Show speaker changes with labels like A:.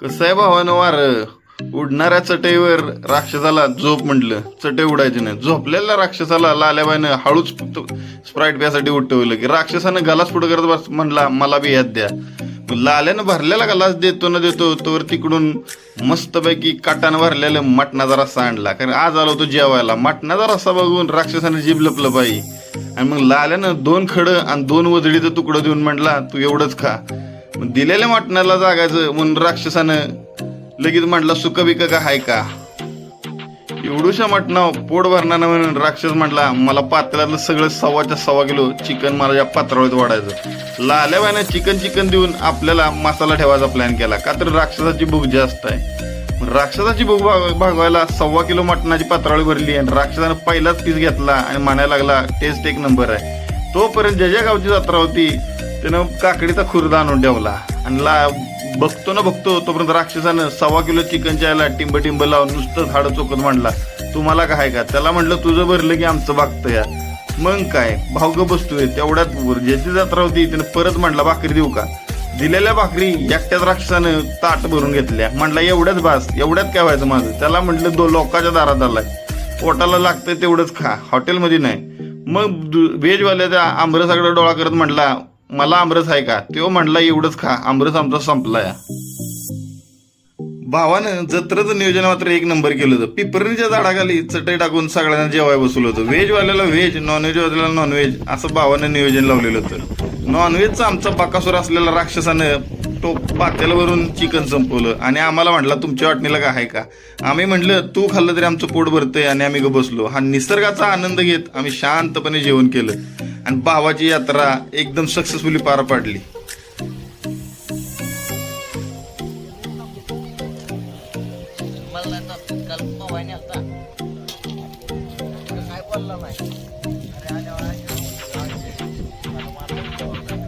A: कसं आहे भावानं वार उडणाऱ्या चटईवर राक्षसाला झोप म्हटलं, चटई उडायची नाही. झोपलेल्या राक्षसाला लाल्याबाईनं हळूच स्प्राईट प्यासाठी उठवलं की राक्षसानं गलास पुढं करत बस म्हणला मला बी याद द्या. लाल्यानं भरलेला गलास देतो ना देतो तोवर तिकडून मस्तपैकी काटानं भरलेलं मटणाचा रस्सा आणला. कारण आज आलो होतो जेवायला. मटणाचा रस्सा बघून राक्षसानं जीभ लपलं पाहिजे. आणि मग लाल्यानं 2 खडं आणि 2 वजडीचं तुकडं देऊन म्हटला तू एवढंच खा. मग दिलेल्या मटणाला जागायचं म्हणून राक्षसानं लगेच म्हटलं सुका बिका का हाय का. एवढूशा मटणाव पोट भरणार म्हणून राक्षस म्हटला मला पातेल्यातलं सगळं 1.25 किलो चिकन मला या पात्रावळीत वाढायचं. लाल्याबाईनं चिकन देऊन आपल्याला मसाला ठेवायचा प्लॅन केला का तर राक्षसाची भूक जास्त आहे. राक्षसाची भूक भागवायला 1.25 किलो मटणाची पात्रावळी भरली आणि राक्षसानं पहिलाच पीस घेतला आणि म्हणायला लागला टेस्ट एक नंबर आहे. तोपर्यंत ज्या गावची जत्रा होती त्यानं काकडीचा खुर्दा आणून ठेवला आणि बघतो तोपर्यंत राक्षसानं 1.25 किलो चिकनच्या याला टिंब लावून नुसतं हाडं चोकत म्हणला तुम्हाला काय का. त्याला म्हटलं तुझं भरलं की आमचं भागतं या. मग काय भावग बसतोय तेवढ्यात ज्याची जत्रा होती त्यानं परत म्हटला भाकरी देऊ का. दिलेल्या भाकरी एकट्याच राक्षसानं ताट भरून घेतल्या. म्हटलं एवढ्याच बास, एवढ्यात काय व्हायचं माझं. त्याला म्हटलं लोकांच्या दारात आलाय, पोटाला लागतंय तेवढंच खा, हॉटेलमध्ये नाही. मग व्हेजवाल्याचा आमरसाकडे डोळा करत म्हटला मला आमरस आहे का. तो म्हटला एवढंच खा, आमरस आमचा संपलाय. भावानं जत्रेचं नियोजन मात्र एक नंबर केलं होतं. पिपरणीच्या झाडाखाली चटई टाकून सगळ्यांना जेवाय बसवलं होतं. व्हेजवाल्याला व्हेज, नॉनव्हेजवाल्याला नॉनव्हेज असं भावानं नियोजन लावलेलं होतं. नॉनव्हेजचा आमचा बाकासूर असलेला राक्षसानं तो पातेल्यावरून चिकन संपवलं आणि आम्हाला म्हटला तुमच्या वाटणीला काय आहे का. आम्ही म्हटलं तू खाल्लं तरी आमचं पोट भरतंय आणि आम्ही बसलो. हा निसर्गाचा आनंद घेत आम्ही शांतपणे जेवण केलं आणि भावाची यात्रा एकदम सक्सेसफुली पार पाडली.
B: मला